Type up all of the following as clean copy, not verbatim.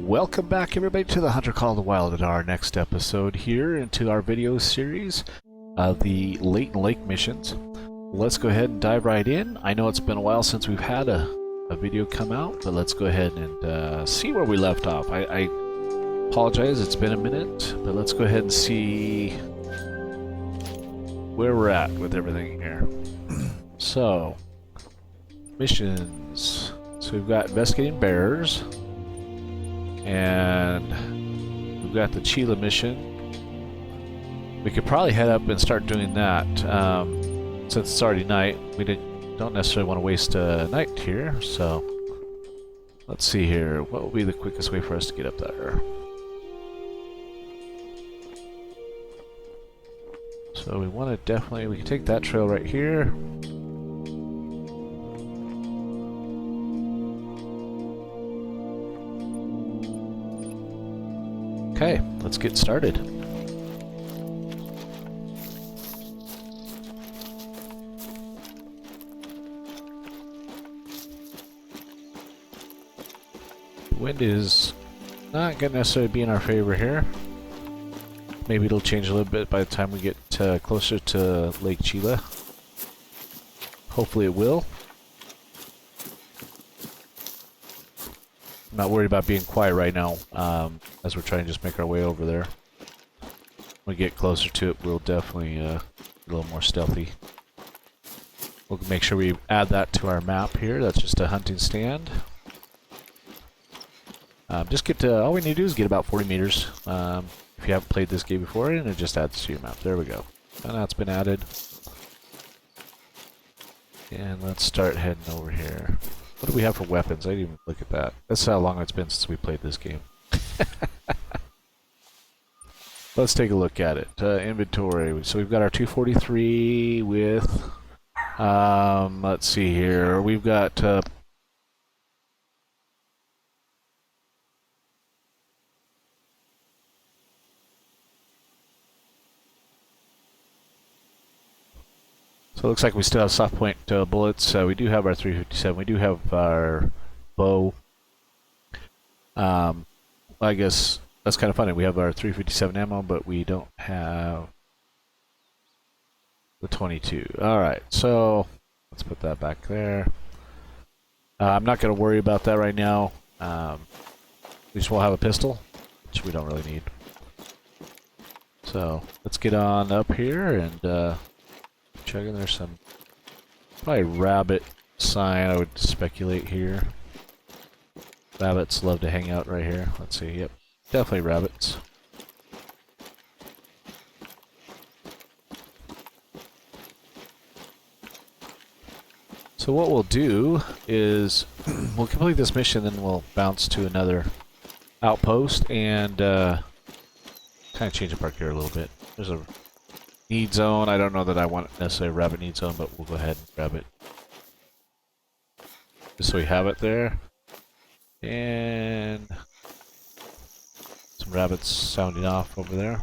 Welcome back everybody to the Hunter Call of the Wild and our next episode here into our video series of the Layton Lake missions. Let's go ahead and dive right in. I know it's been a while since we've had a video come out, but let's go ahead and see where we left off. I apologize, it's been a minute, but let's go ahead and see where we're at with everything here. So, missions. So we've got investigating bears. And we've got the Chila mission. We could probably head up and start doing that. Since it's already night, we don't necessarily want to waste a night here. So let's see here. What will be the quickest way for us to get up there? So we want to we can take that trail right here. Okay, let's get started. The wind is not going to necessarily be in our favor here. Maybe it'll change a little bit by the time we get closer to Lake Chila. Hopefully it will. I'm not worried about being quiet right now, as we're trying to just make our way over there. When we get closer to it, we'll definitely be a little more stealthy. We'll make sure we add that to our map here. That's just a hunting stand. All we need to do is get about 40 meters. If you haven't played this game before, and it just adds to your map. There we go. And that's been added. And let's start heading over here. What do we have for weapons? I didn't even look at that. That's how long it's been since we played this game. Let's take a look at it. Inventory. So we've got our 243 with... let's see here. We've got... So it looks like we still have soft point bullets. We do have our 357. We do have our bow. I guess that's kind of funny. We have our 357 ammo, but we don't have the 22. Alright, so let's put that back there. I'm not going to worry about that right now. At least we'll have a pistol, which we don't really need. So let's get on up here and... checking. There's some probably rabbit sign, I would speculate here. Rabbits love to hang out right here. Let's see. Yep, definitely rabbits. So what we'll do is we'll complete this mission, then we'll bounce to another outpost and kind of change the park here a little bit. There's a need zone. I don't know that I want necessarily a rabbit need zone, but we'll go ahead and grab it. Just so we have it there. And some rabbits sounding off over there.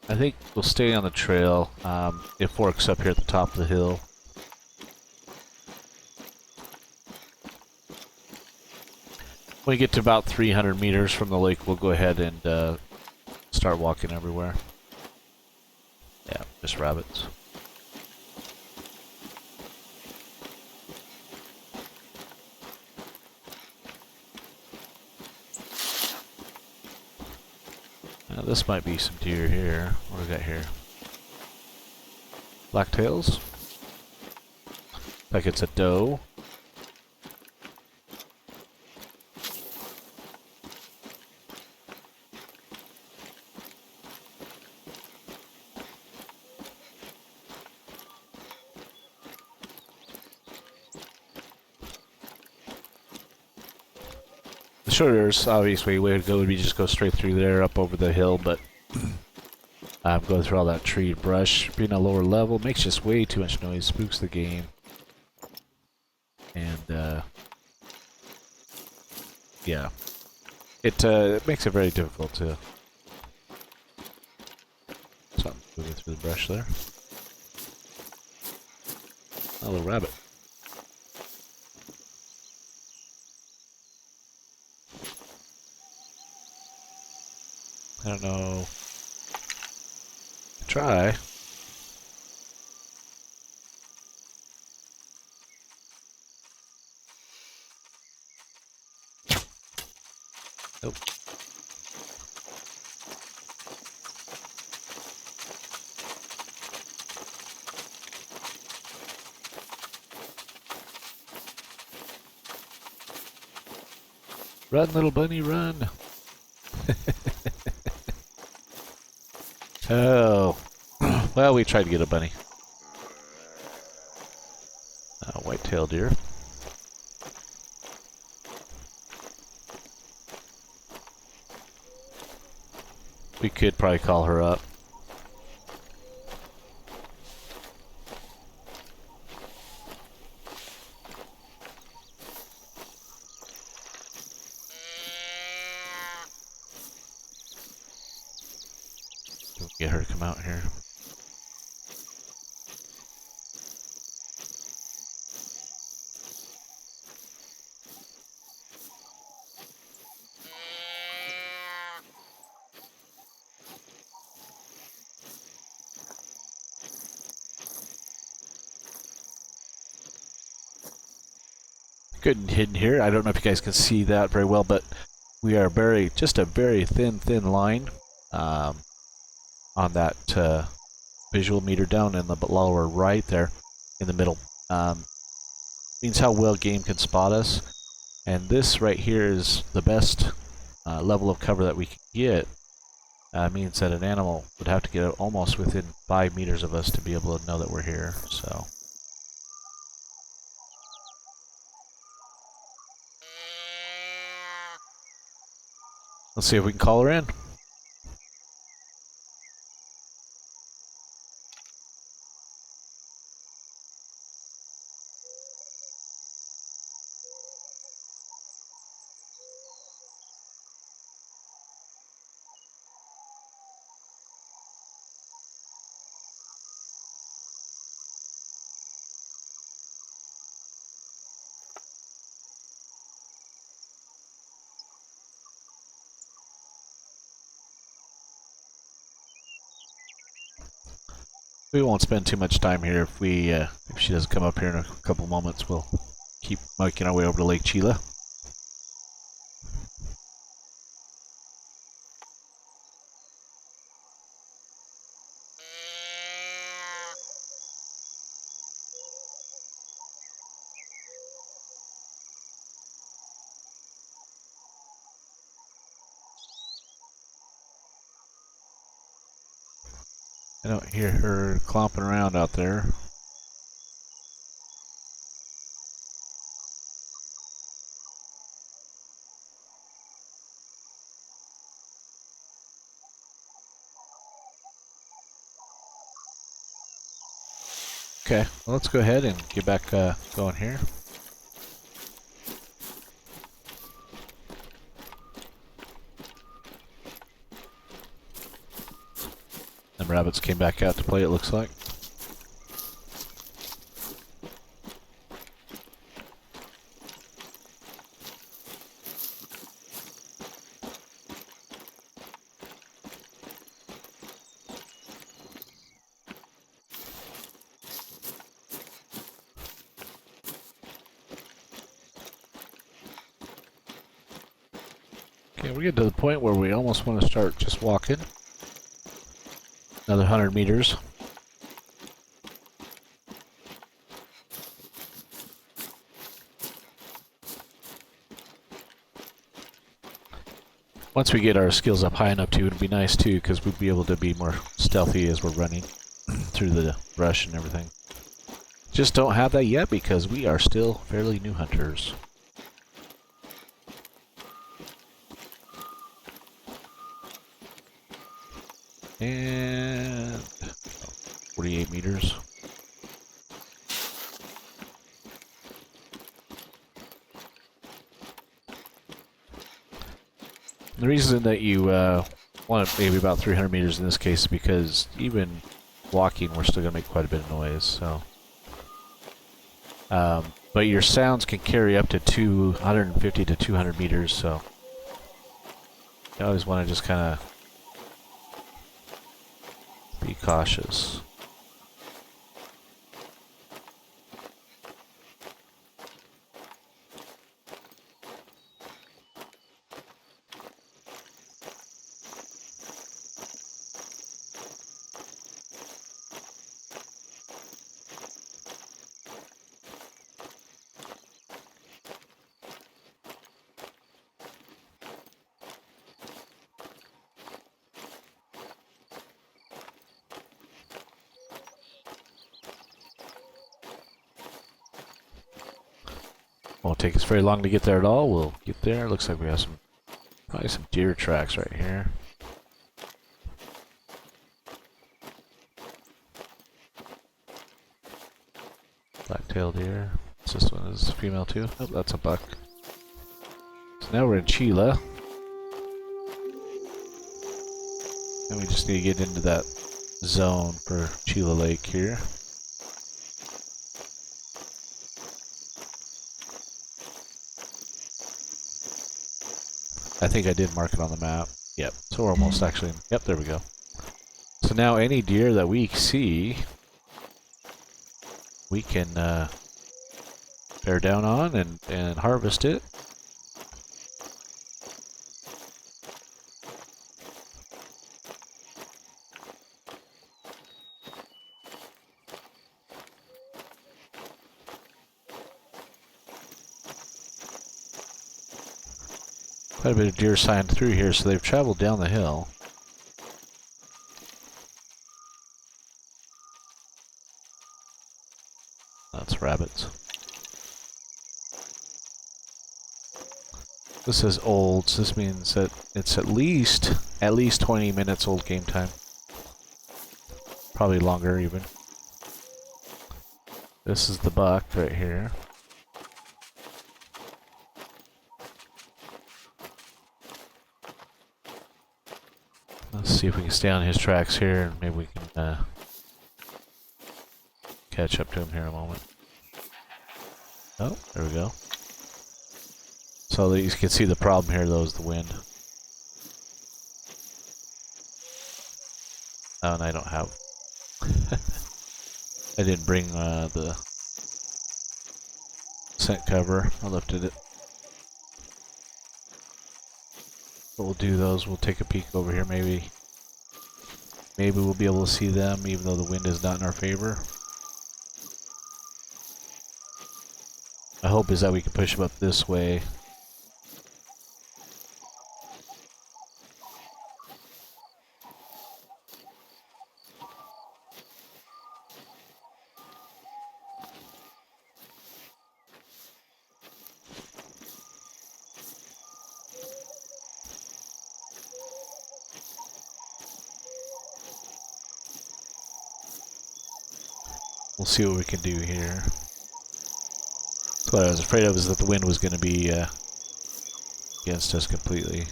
I think we'll stay on the trail. It forks up here at the top of the hill. When we get to about 300 meters from the lake, we'll go ahead and start walking everywhere. Yeah, just rabbits. Now this might be some deer here. What do we got here? Blacktails. Like it's a doe. The shortest, obviously, way to go would be just go straight through there, up over the hill, but go through all that tree and brush. Being a lower level makes just way too much noise, spooks the game, and yeah, it makes it very difficult to. Something moving through the brush there. A little rabbit. don't know. Try. Nope. Run, little bunny, run. Oh. Well, we tried to get a bunny. White-tailed deer. We could probably call her up. Get her to come out here. Good and hidden here. I don't know if you guys can see that very well, but we are just a very thin line on that visual meter down in the lower right there in the middle. Means how well game can spot us. And this right here is the best level of cover that we can get. Means that an animal would have to get almost within 5 meters of us to be able to know that we're here. So. Let's see if we can call her in. We won't spend too much time here. If she doesn't come up here in a couple moments, we'll keep making our way over to Lake Chila. I don't hear her clomping around out there. Okay, well, let's go ahead and get back going here. Them rabbits came back out to play, it looks like. Okay, we're getting to the point where we almost want to start just walking. Another 100 meters. Once we get our skills up high enough too, it'd be nice too, because we'd be able to be more stealthy as we're running through the brush and everything. Just don't have that yet because we are still fairly new hunters. And 48 meters. The reason that you want maybe about 300 meters in this case is because even walking, we're still going to make quite a bit of noise. So, but your sounds can carry up to 250 to 200 meters. So you always want to just kind of cautious. Won't take us very long to get there at all. We'll get there. Looks like we have probably some deer tracks right here. Black-tailed deer. This one is female too. Oh, that's a buck. So now we're in Chila. And we just need to get into that zone for Chila Lake here. I think I did mark it on the map. Yep, so we're almost actually, yep, there we go. So now any deer that we see, we can bear down on and harvest it. Quite a bit of deer signed through here, so they've traveled down the hill. That's rabbits. This says old, so this means that it's at least 20 minutes old game time. Probably longer even. This is the buck right here. Let's see if we can stay on his tracks here, and maybe we can catch up to him here in a moment. Oh, there we go. So you can see the problem here, though, is the wind. Oh, and I don't have... I didn't bring the scent cover. I lifted it. But we'll do those. We'll take a peek over here. Maybe we'll be able to see them, even though the wind is not in our favor. My hope is that we can push them up this way. We'll see what we can do here. So what I was afraid of is that the wind was going to be against us completely.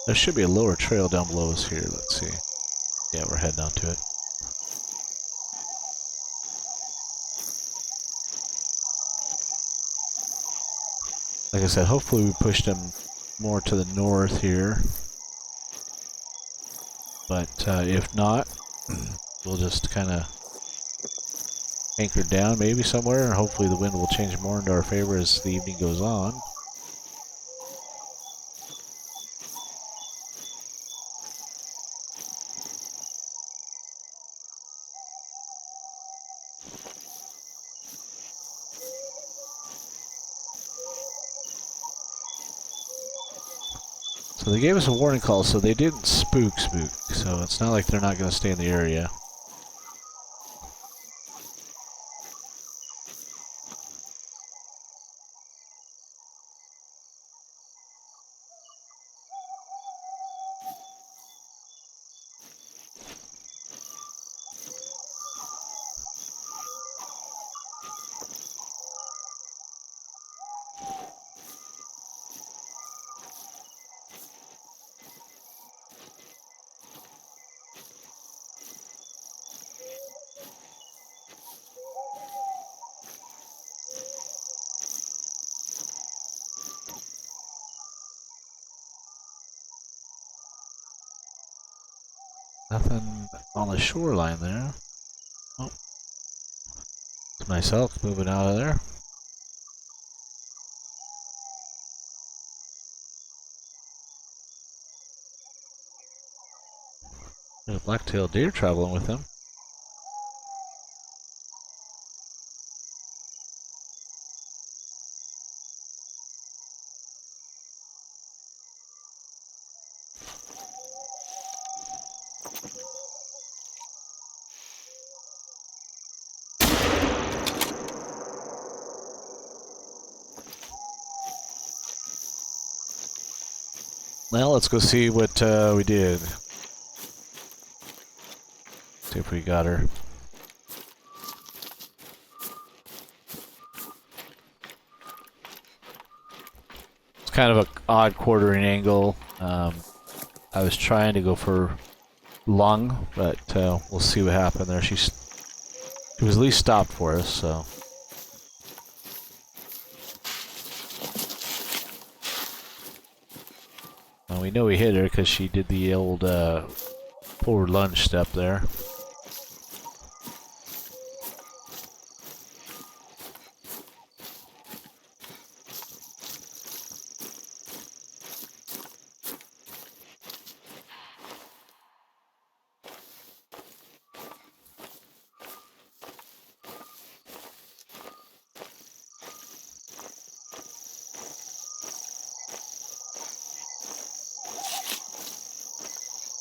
There should be a lower trail down below us here. Let's see. Yeah, we're heading onto it. Like I said, hopefully we pushed them more to the north here. But if not, we'll just kind of anchor down maybe somewhere, and hopefully the wind will change more into our favor as the evening goes on. So they gave us a warning call, so they didn't spook, so it's not like they're not going to stay in the area. Nothing on the shoreline there. Oh, it's myself moving out of there. There's a black-tailed deer traveling with him. Well, let's go see what we did. See if we got her. It's kind of an odd quartering angle. I was trying to go for lung, but we'll see what happened there. She was at least stopped for us, so. Well, we know we hit her because she did the old forward lunge step there.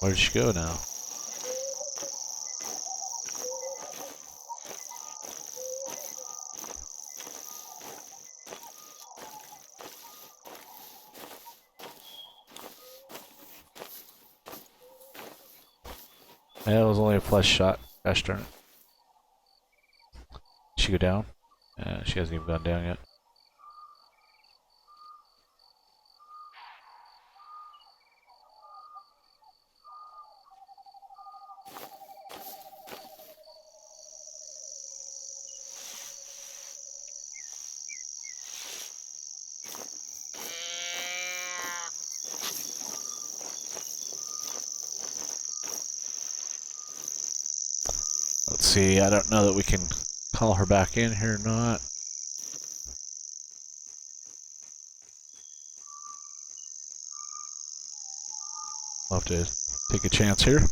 Where'd she go now? Yeah, it was only a flesh shot. Gosh darn it. Did she go down? She hasn't even gone down yet. Let's see, I don't know that we can call her back in here or not. We'll have to take a chance here.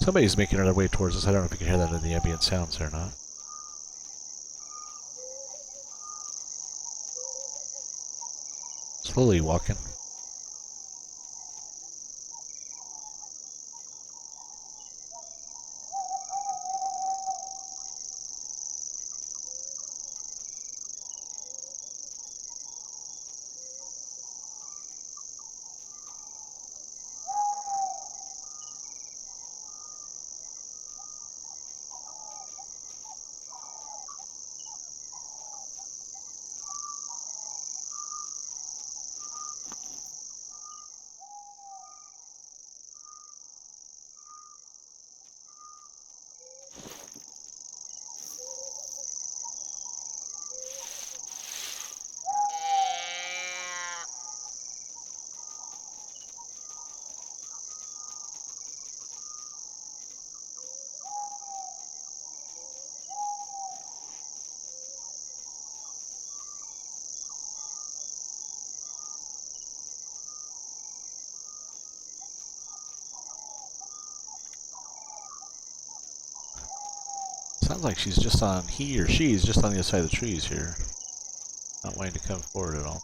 Somebody's making their way towards us. I don't know if you can hear that in the ambient sounds or not. Slowly walking. Sounds like she's just on, he or she is just on the other side of the trees here. Not wanting to come forward at all.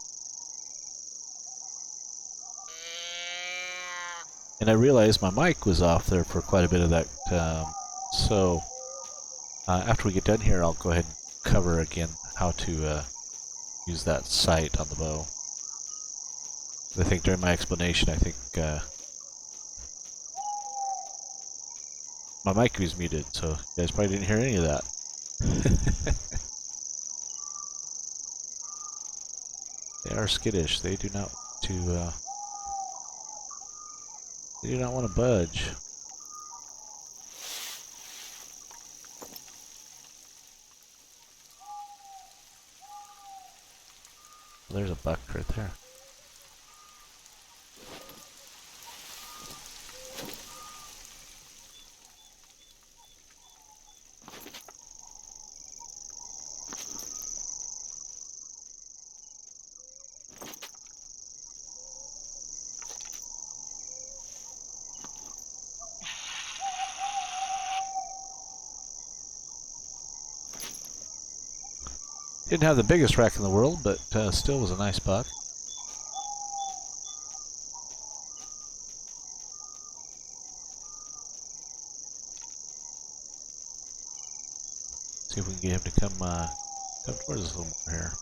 And I realized my mic was off there for quite a bit of that, so after we get done here, I'll go ahead and cover again how to use that sight on the bow. I think during my explanation, I think my mic was muted, so you guys probably didn't hear any of that. They are skittish. They do not want to budge. There's a buck right there. Didn't have the biggest rack in the world, but still was a nice buck. See if we can get him to come towards us a little more here.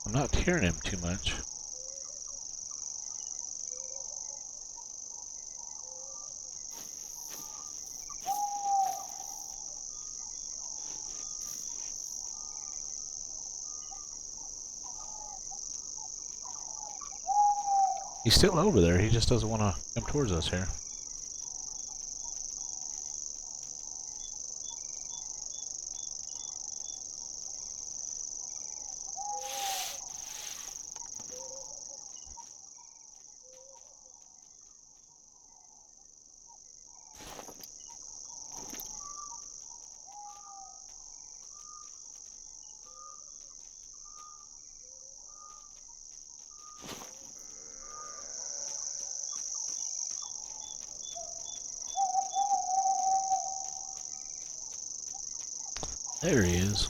I'm not hearing him too much. He's still over there, he just doesn't want to come towards us here. There he is.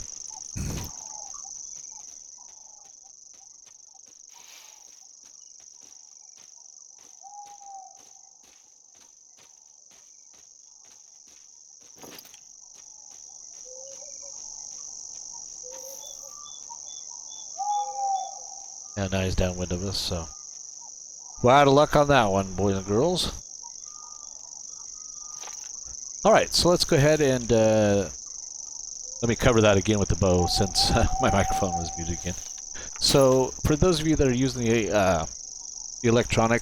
Yeah, now he's downwind of us, so. Well, out of luck on that one, boys and girls. Alright, so let's go ahead and let me cover that again with the bow since my microphone was muted again. So, for those of you that are using the electronic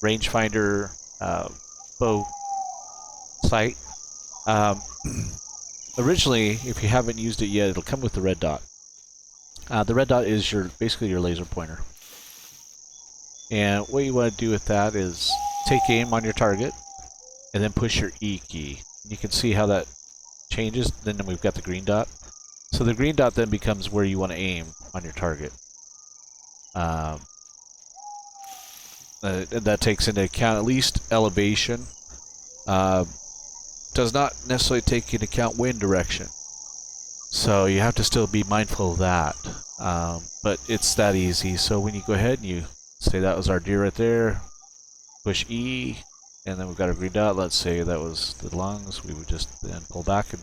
rangefinder bow sight, originally, if you haven't used it yet, it'll come with the red dot. The red dot is basically your laser pointer. And what you want to do with that is take aim on your target and then push your E key. You can see how that changes. Then we've got the green dot. So the green dot then becomes where you want to aim on your target. That takes into account at least elevation. Does not necessarily take into account wind direction. So you have to still be mindful of that. But it's that easy. So when you go ahead and you say that was our deer right there, push E, and then we've got our green dot. Let's say that was the lungs. We would just then pull back and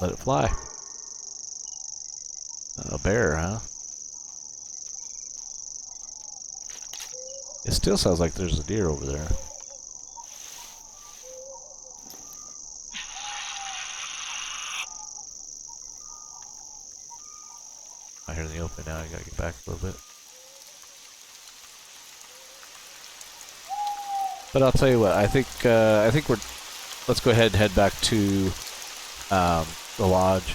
let it fly. A bear, huh? It still sounds like there's a deer over there. I hear the open now. I gotta get back a little bit. But I'll tell you what. I think we're. Let's go ahead and head back to the lodge.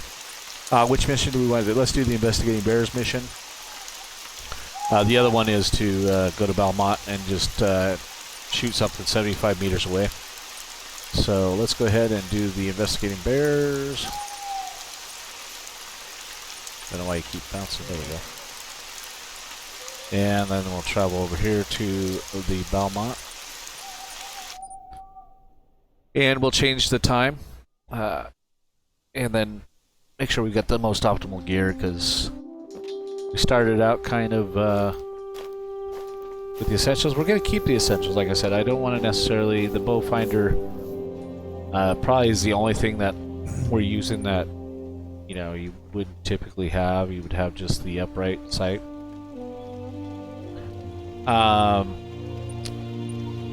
Which mission do we want to do? Let's do the investigating bears mission. The other one is to go to Belmont and just shoot something 75 meters away. So let's go ahead and do the investigating bears. I don't know why you keep bouncing. There we go. And then we'll travel over here to the Belmont. And we'll change the time. And then make sure we got the most optimal gear, because we started out kind of with the essentials. We're going to keep the essentials, like I said. I don't want to necessarily... The bow finder probably is the only thing that we're using that, you know, you wouldn't typically have. You would have just the upright sight.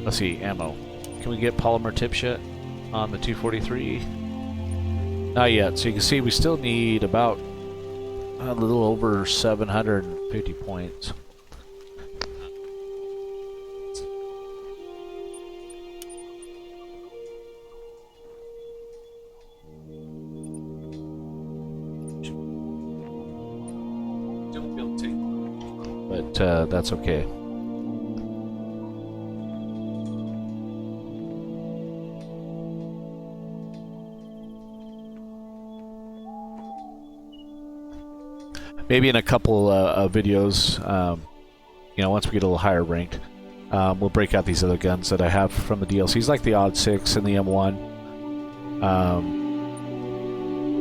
Let's see, ammo. Can we get polymer tips yet on the 243? Not yet. So you can see we still need about a little over 750 points. Don't feel guilty. But that's okay. Maybe in a couple of videos, you know, once we get a little higher ranked, we'll break out these other guns that I have from the DLCs, like the Odd 6 and the M1.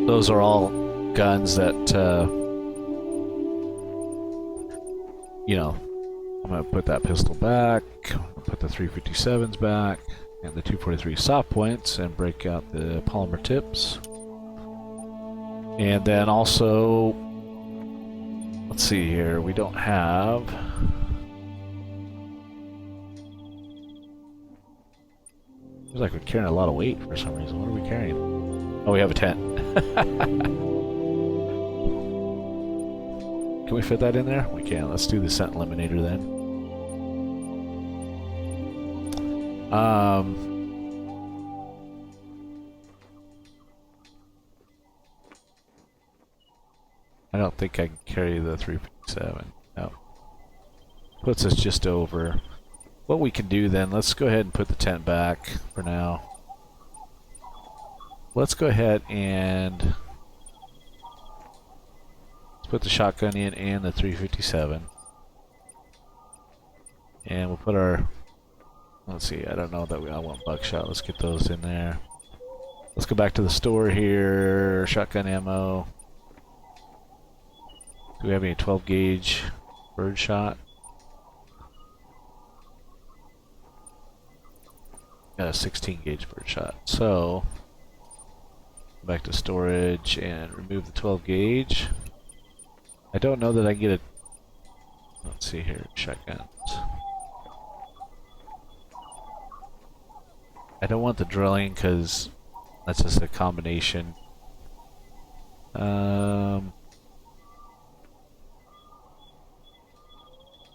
Those are all guns that, you know, I'm going to put that pistol back, put the 357s back, and the 243 soft points, and break out the polymer tips. And then also... Let's see here, we don't have... Feels like we're carrying a lot of weight for some reason. What are we carrying? Oh, we have a tent. Can we fit that in there? We can. Let's do the scent eliminator then. I don't think I can carry the 357. No. Puts us just over. What we can do then, let's go ahead and put the tent back for now. Let's go ahead and let's put the shotgun in and the 357. And we'll put our, let's see, I don't know that I want buckshot. Let's get those in there. Let's go back to the store here. Shotgun ammo. Do we have any 12 gauge birdshot? Got a 16 gauge birdshot. So, back to storage and remove the 12 gauge. I don't know that I can get a. Let's see here. Shotguns. I don't want the drilling because that's just a combination. Let's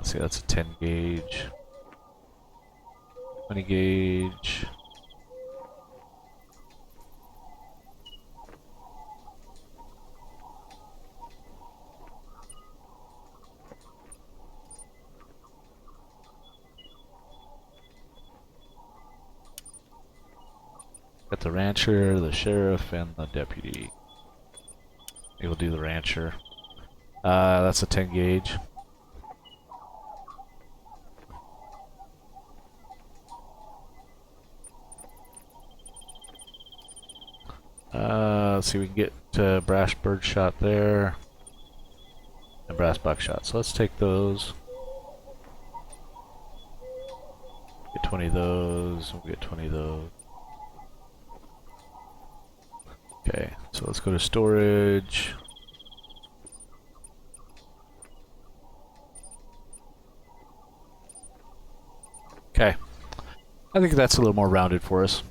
see, that's a 10 gauge. 20 gauge. Got the rancher, the sheriff, and the deputy. Maybe we'll do the rancher. That's a 10 gauge. Let's see, we can get brass birdshot there. And brass buckshot. So let's take those. Get 20 of those. We'll get 20 of those. Okay, so let's go to storage. Okay. I think that's a little more rounded for us.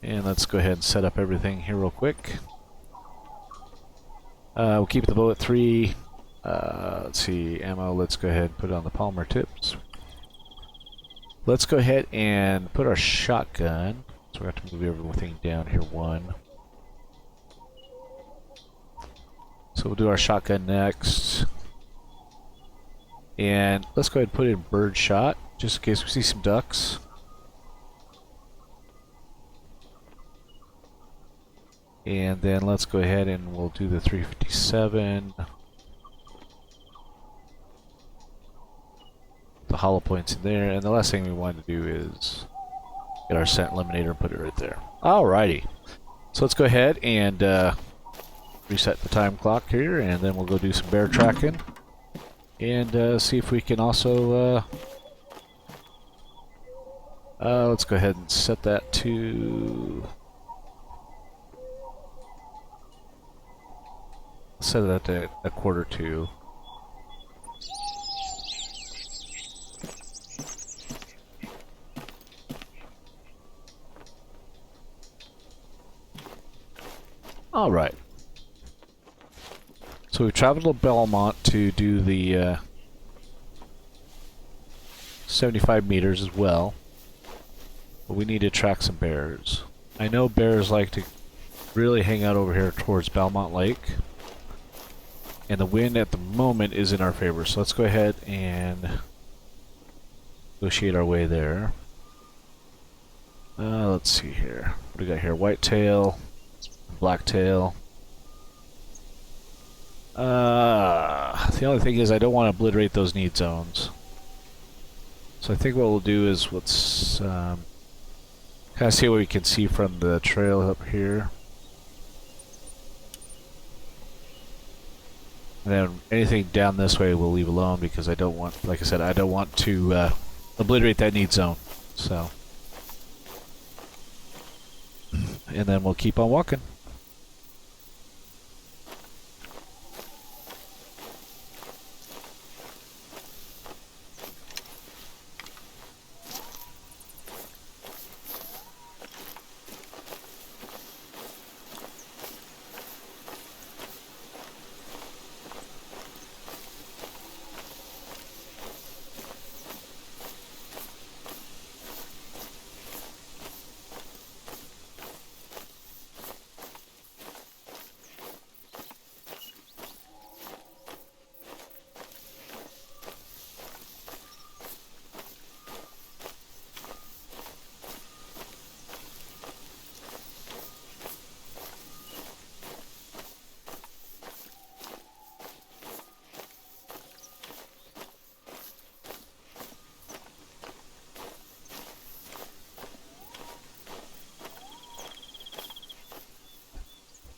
And let's go ahead and set up everything here real quick. We'll keep the bow at 3. Let's see, ammo, let's go ahead and put it on the polymer tips. Let's go ahead and put our shotgun. So we have to move everything down here 1. So we'll do our shotgun next. And let's go ahead and put in birdshot, just in case we see some ducks. And then let's go ahead and we'll do the 357. The hollow points in there. And the last thing we want to do is get our scent eliminator and put it right there. Alrighty. So let's go ahead and reset the time clock here, and then we'll go do some bear tracking. And see if we can also... let's go ahead and set that to... Set it to a 1:45. Alright. So we've traveled to Belmont to do the 75 meters as well. But we need to track some bears. I know bears like to really hang out over here towards Belmont Lake. And the wind at the moment is in our favor. So let's go ahead and negotiate our way there. Let's see here. What do we got here? Whitetail. Blacktail. The only thing is I don't want to obliterate those need zones. So I think what we'll do is let's kind of see what we can see from the trail up here. And then anything down this way we'll leave alone because I don't want, like I said, I don't want to obliterate that need zone. So, and then we'll keep on walking.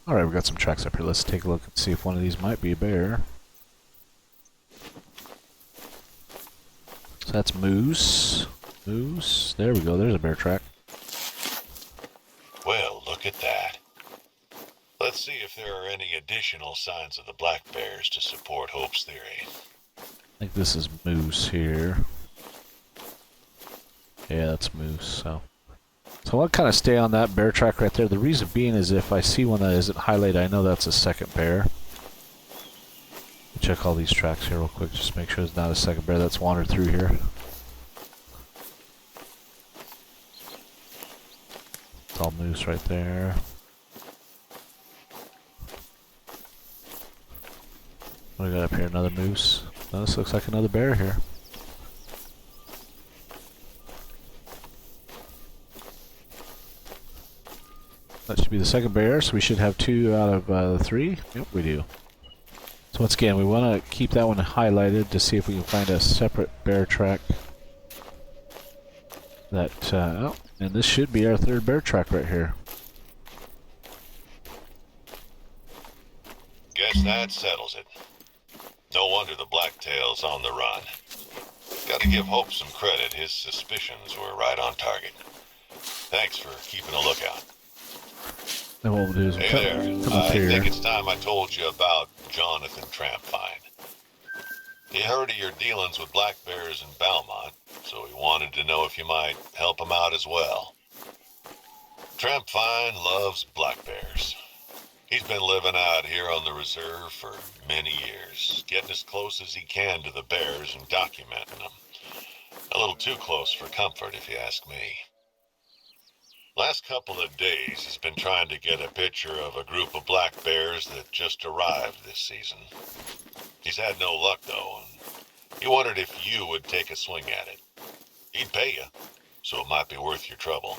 Alright, we got some tracks up here. Let's take a look and see if one of these might be a bear. So that's moose. Moose. There we go. There's a bear track. Well, look at that. Let's see if there are any additional signs of the black bears to support Hope's theory. I think this is moose here. Yeah, that's moose. So I'll kind of stay on that bear track right there. The reason being is if I see one that isn't highlighted, I know that's a second bear. Check all these tracks here real quick, just make sure there's not a second bear that's wandered through here. It's all moose right there. What do we got up here? Another moose. Oh, this looks like another bear here. That should be the second bear, so we should have 2 out of the 3. Yep, we do. So once again, we want to keep that one highlighted to see if we can find a separate bear track. Oh, and this should be our 3rd bear track right here. Guess that settles it. No wonder the blacktail's on the run. Gotta give Hope some credit. His suspicions were right on target. Thanks for keeping a lookout. And what we'll do is we'll come up I here. think it's time I told you about Jonathan Trampfine. He heard of your dealings with black bears in Belmont, so he wanted to know if you might help him out as well. Trampfine loves black bears. He's been living out here on the reserve for many years, getting as close as he can to the bears and documenting them. A little too close for comfort, if you ask me. Last couple of days, he's been trying to get a picture of a group of black bears that just arrived this season. He's had no luck, though, and he wondered if you would take a swing at it. He'd pay you, so it might be worth your trouble.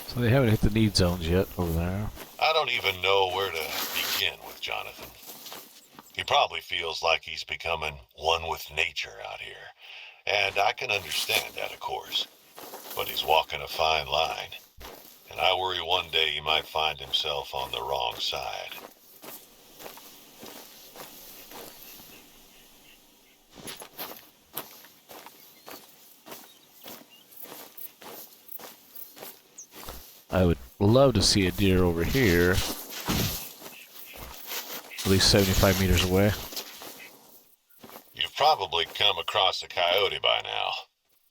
So they haven't hit the need zones yet over there. I don't even know where to begin with Jonathan. He probably feels like he's becoming one with nature out here. And I can understand that, of course. But he's walking a fine line. And I worry one day he might find himself on the wrong side. I would love to see a deer over here. At least 75 meters away. You've probably come across a coyote by now.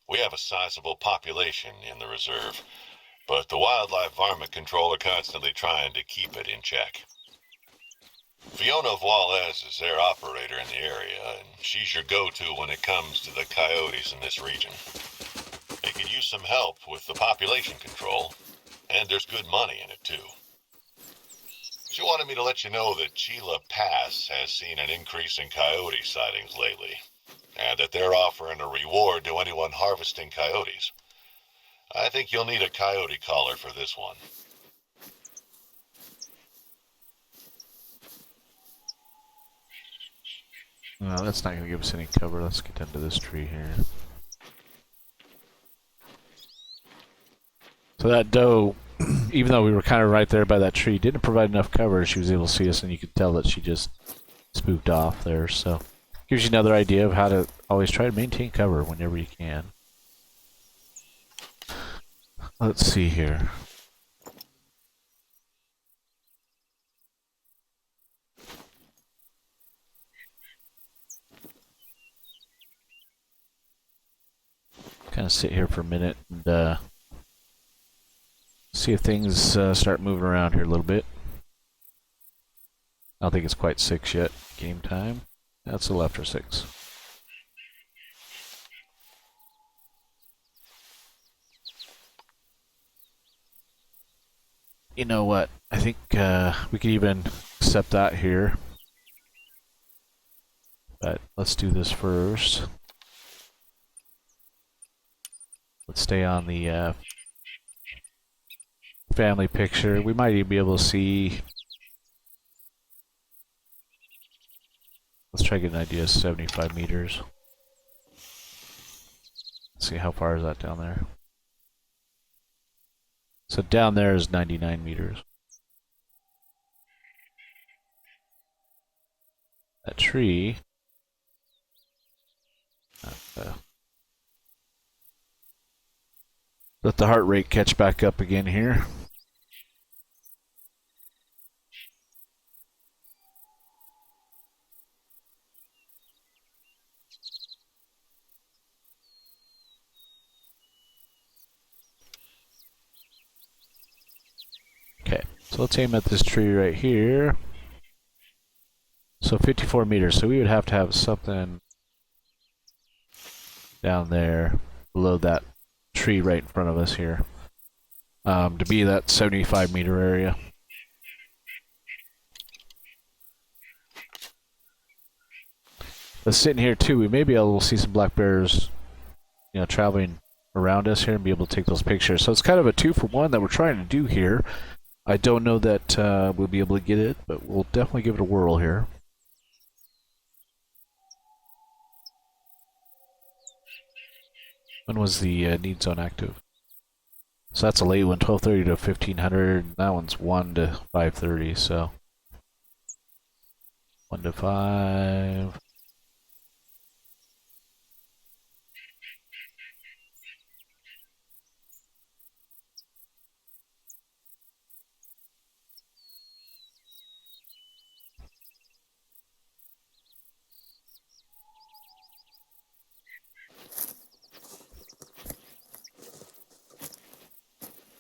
We have a sizable population in the reserve, but the Wildlife Varmint Control are constantly trying to keep it in check. Fiona Valles is their operator in the area, and she's your go-to when it comes to the coyotes in this region. They could use some help with the population control, and there's good money in it, too. She wanted me to let you know that Chila Pass has seen an increase in coyote sightings lately, and that they're offering a reward to anyone harvesting coyotes. I think you'll need a coyote collar for this one. No, that's not going to give us any cover. Let's get into this tree here. So that doe, even though we were kind of right there by that tree, didn't provide enough cover. She was able to see us, and you could tell that she just spooked off there. So gives you another idea of how to always try to maintain cover whenever you can. Let's see here. Kind of sit here for a minute and see if things start moving around here a little bit. I don't think it's quite 6 yet. Game time. That's a little after 6. You know what? I think we could even accept that here. But let's do this first. Let's stay on the family picture. We might even be able to see Let's try to get an idea of 75 meters. Let's see, how far is that down there? So down there is 99 meters. That tree. Let the heart rate catch back up again here. Okay, so let's aim at this tree right here. So 54 meters, so we would have to have something down there below that tree right in front of us here to be that 75 meter area. But sitting here too, we may be able to see some black bears, you know, traveling around us here and be able to take those pictures. So it's kind of a 2-for-1 that we're trying to do here. I don't know that we'll be able to get it, but we'll definitely give it a whirl here. When was the need zone active? So that's a late one, 12:30 to 1500. That one's 1 to 5:30, so 1 to 5.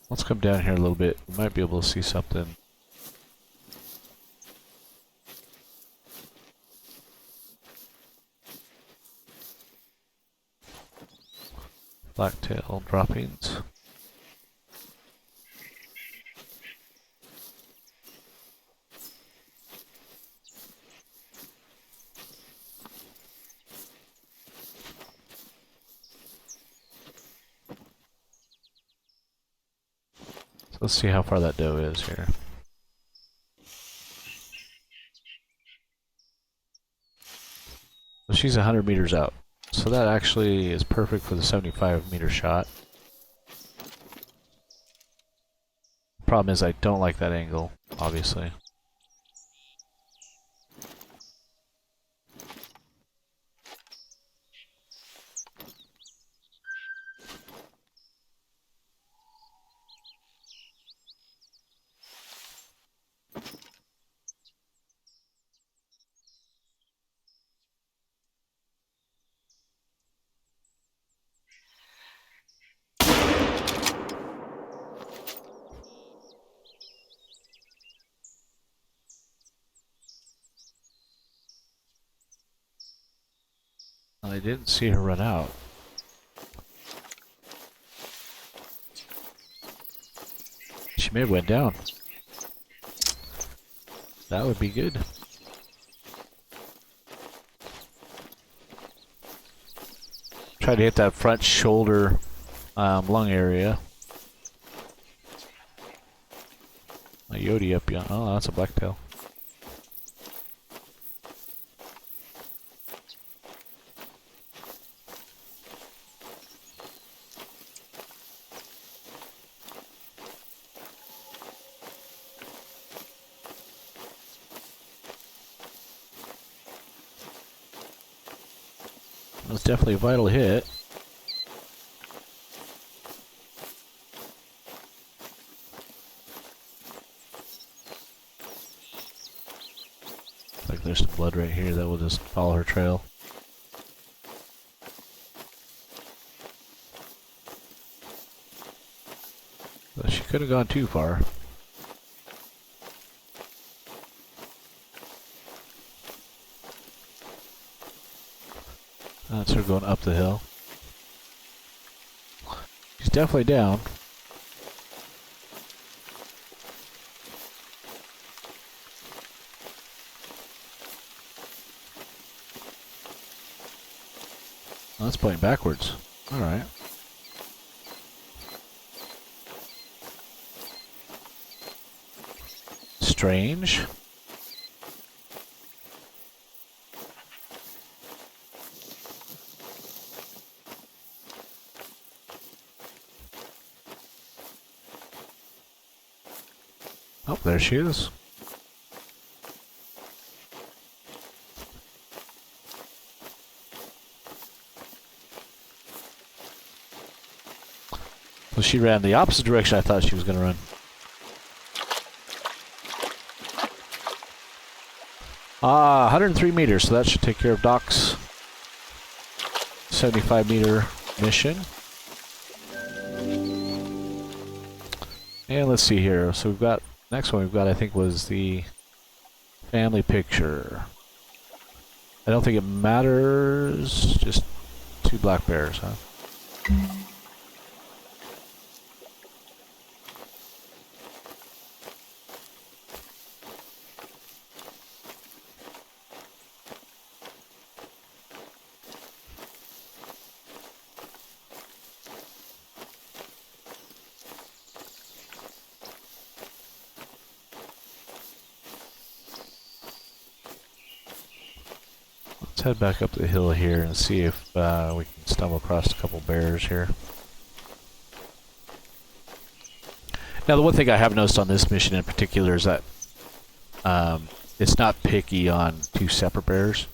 Let's come down here a little bit. We might be able to see something. Blacktail droppings. Let's see how far that doe is here. So she's 100 meters out. So that actually is perfect for the 75 meter shot. Problem is I don't like that angle, obviously. I didn't see her run out. She may have went down. That would be good. Try to hit that front shoulder lung area. A Yodi up beyond. Oh, that's a blacktail. That's definitely a vital hit. Like there's some blood right here that will just follow her trail. But she could have gone too far. That's her going up the hill. She's definitely down. Oh, that's pointing backwards. Alright. Strange. Oh, there she is. So she ran the opposite direction I thought she was going to run. Ah, 103 meters, so that should take care of Doc's 75-meter mission. And let's see here. So we've got, next one we've got, I think, was the family picture. I don't think it matters. Just 2 black bears, huh? Let's head back up the hill here and see if we can stumble across a couple bears here. Now, the one thing I have noticed on this mission in particular is that it's not picky on 2 separate bears.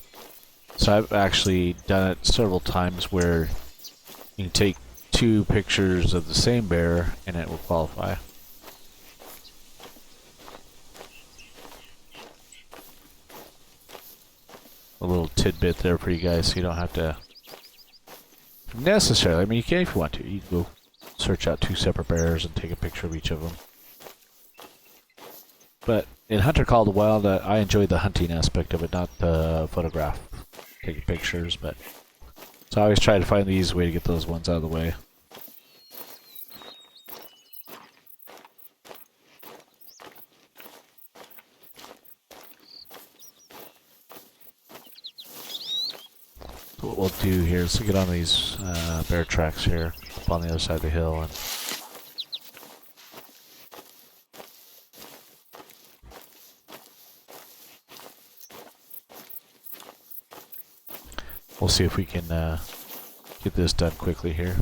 So I've actually done it several times where you can take 2 pictures of the same bear and it will qualify. A little tidbit there for you guys so you don't have to necessarily, I mean, you can if you want to. You can go search out 2 separate bears and take a picture of each of them. But in Hunter Call of the Wild, I enjoy the hunting aspect of it, not the photograph, taking pictures. But so I always try to find the easy way to get those ones out of the way. So what we'll do here is get on these bear tracks here, up on the other side of the hill, and we'll see if we can get this done quickly here.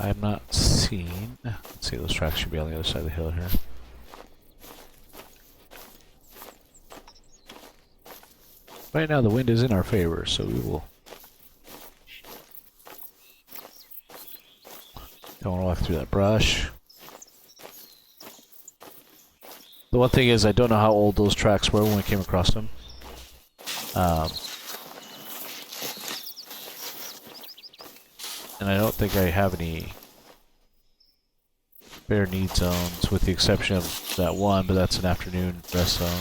I have not seen... Let's see, those tracks should be on the other side of the hill here. Right now the wind is in our favor, so we will... Don't want to walk through that brush. The one thing is I don't know how old those tracks were when we came across them. And I don't think I have any bear need zones, with the exception of that one, but that's an afternoon rest zone.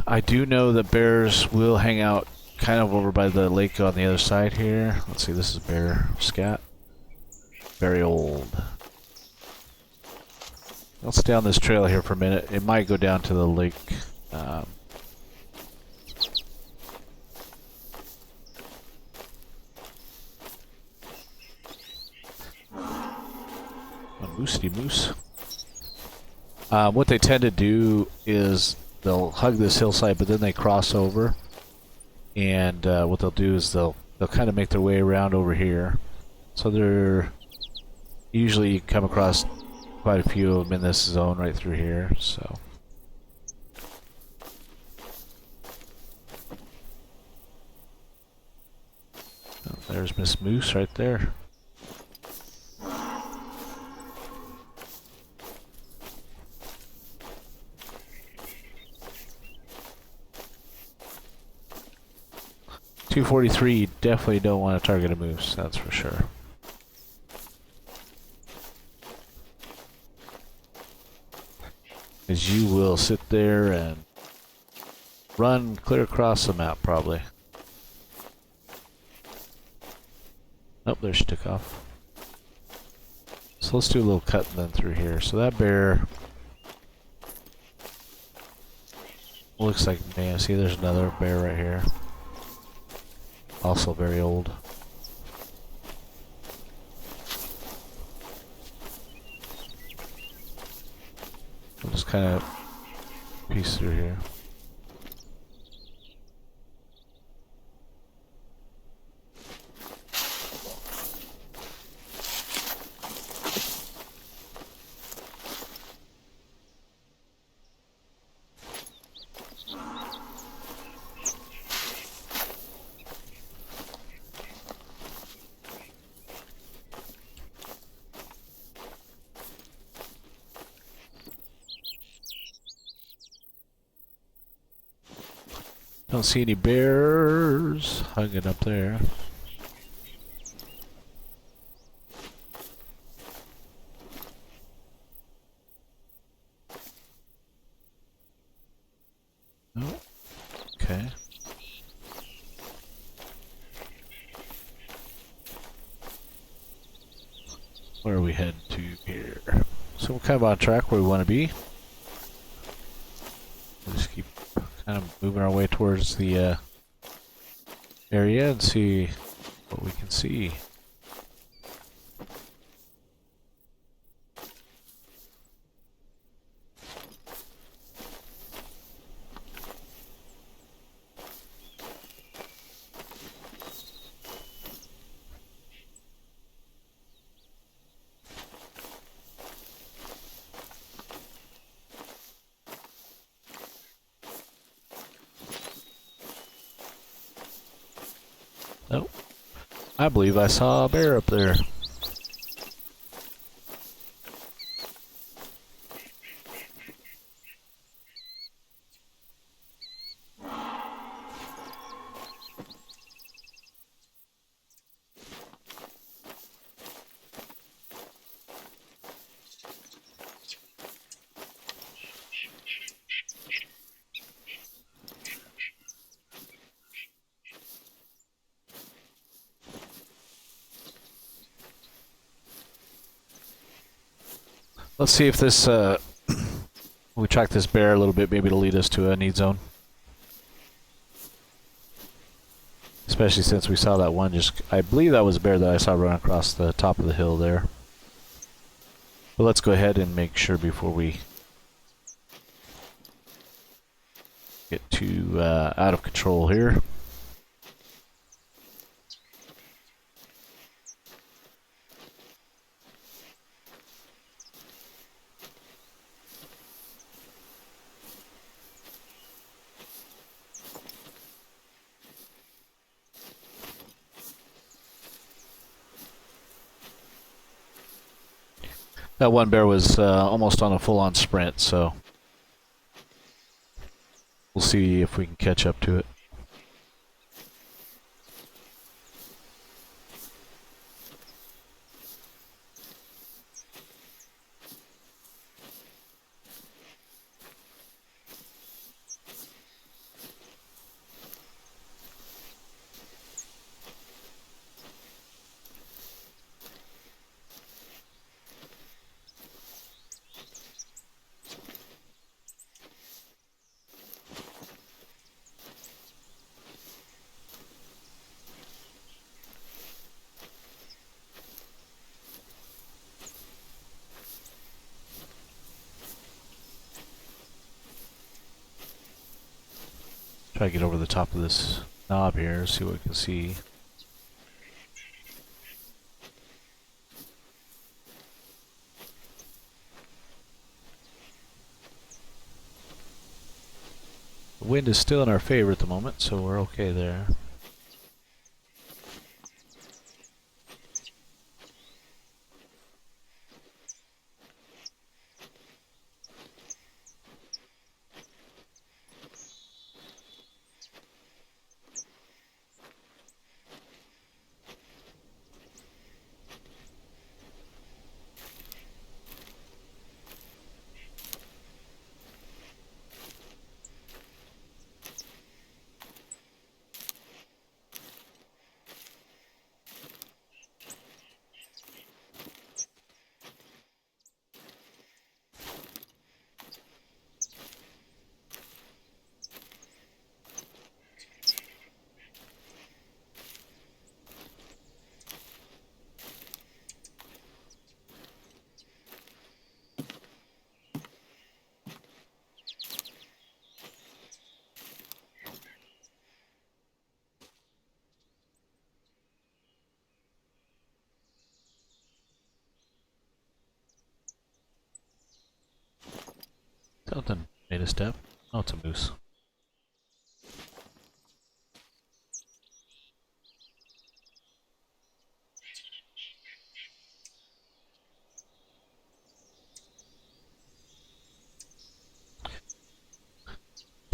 I do know that bears will hang out kind of over by the lake on the other side here. Let's see, this is bear scat. Very old. Let's stay on this trail here for a minute. It might go down to the lake. Moosey moose. What they tend to do is they'll hug this hillside, but then they cross over, and what they'll do is they'll kind of make their way around over here. So they're usually you come across quite a few of them in this zone right through here. So oh, there's Miss Moose right there. .243, you definitely don't want to target a moose, that's for sure. Because you will sit there and run clear across the map, probably. Oh, there she took off. So let's do a little cut then through here. So that bear looks like, man, see there's another bear right here. Also very old. kind of piece through here. Don't see any bears hugging up there. Oh, okay. Where are we heading to here? So we're kind of on track where we want to be. We'll just keep kind of moving our way towards the area and see what we can see. Oh, I believe I saw a bear up there. Let's see if this, we track this bear a little bit, maybe it'll lead us to a need zone. Especially since we saw that one I believe that was a bear that I saw run across the top of the hill there. But let's go ahead and make sure before we get too out of control here. That one bear was almost on a full-on sprint, so we'll see if we can catch up to it. Try to get over the top of this knob here, see what we can see. The wind is still in our favor at the moment, so we're okay there. Something made a step. Oh, it's a moose.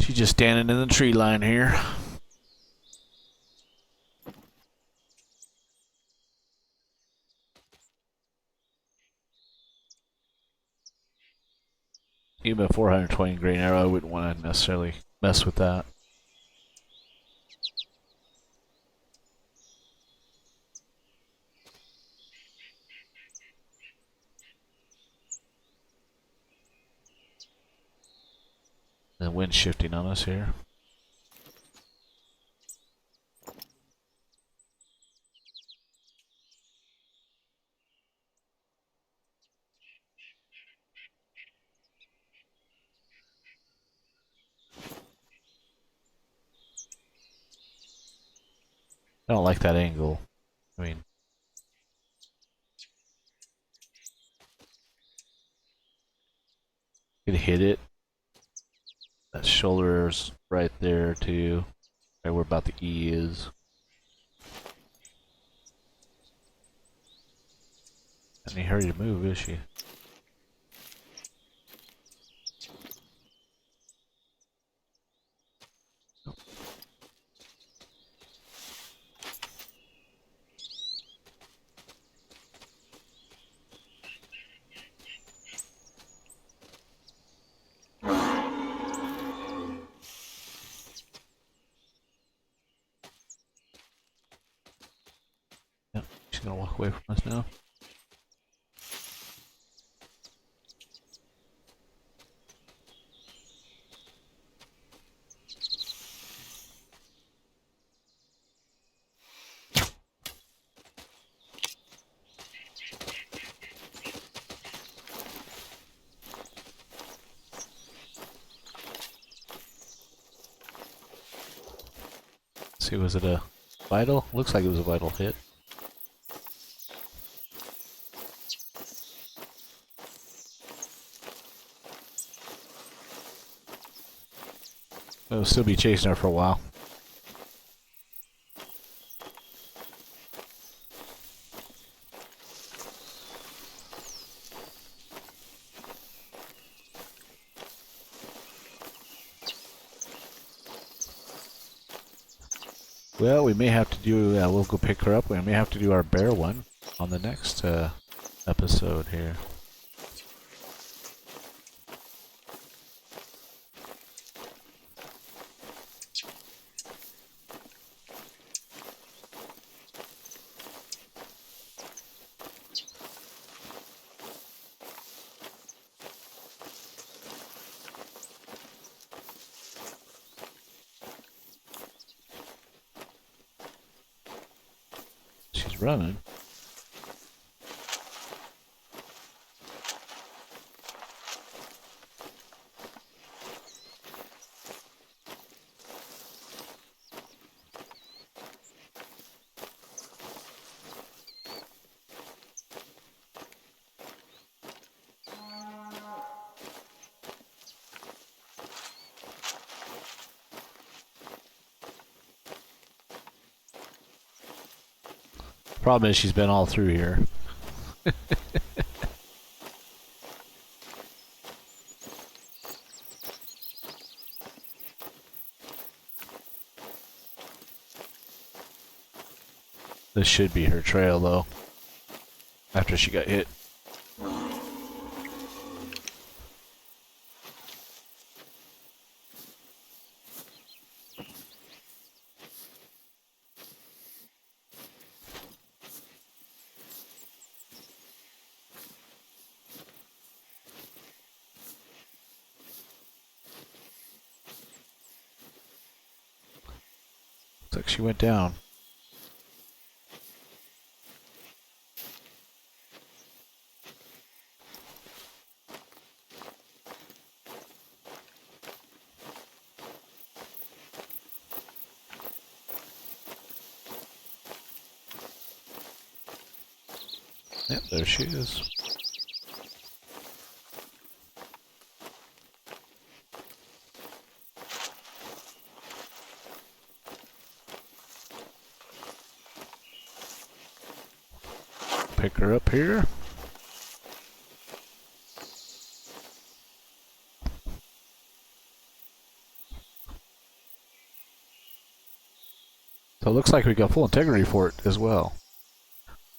She's just standing in the tree line here. Even a 420 grain arrow, I wouldn't want to necessarily mess with that. The wind shifting on us here. I don't like that angle. I mean, you could hit it. That shoulder's right there too. Right where about the E is. Any hurry to move, is she? Yep, she's gonna walk away from us now. See, was it a vital? Looks like it was a vital hit. We'll still be chasing her for a while. Well, we may have to do, we'll go pick her up. We may have to do our bear one on the next episode here. She's running. Problem is she's been all through here. This should be her trail though. After she got hit. Looks like she went down. Yep, there she is. pick her up here. So it looks like we got full integrity for it as well.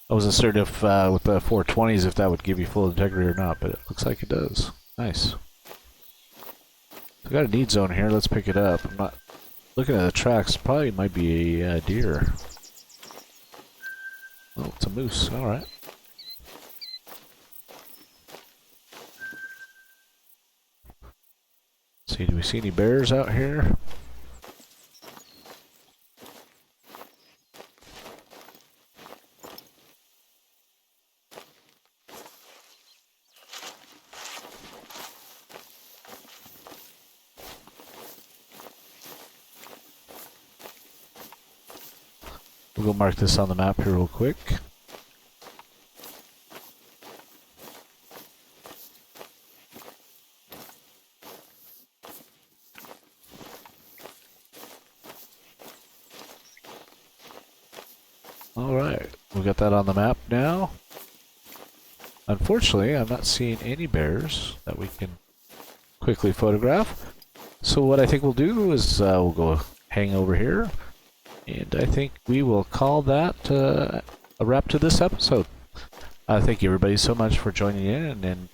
I wasn't certain if with the 420s if that would give you full integrity or not, but it looks like it does. Nice. We got a need zone here. Let's pick it up. I'm not looking at the tracks. Probably might be a deer. Oh, it's a moose. All right. Let's see, do we see any bears out here? We'll go mark this on the map here real quick. Alright, we got that on the map now. Unfortunately, I'm not seeing any bears that we can quickly photograph. So what I think we'll do is we'll go hang over here. And I think we will call that a wrap to this episode. Thank you everybody so much for joining in, and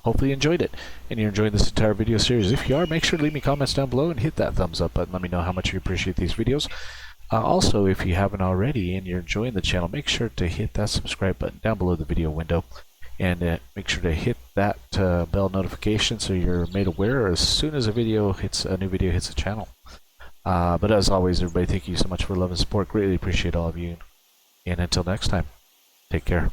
hopefully you enjoyed it. And you're enjoying this entire video series. If you are, make sure to leave me comments down below and hit that thumbs up button. Let me know how much you appreciate these videos. Also, if you haven't already and you're enjoying the channel, make sure to hit that subscribe button down below the video window. And make sure to hit that bell notification so you're made aware as soon as a new video hits the channel. But as always, everybody, thank you so much for love and support. Greatly appreciate all of you. And until next time, take care.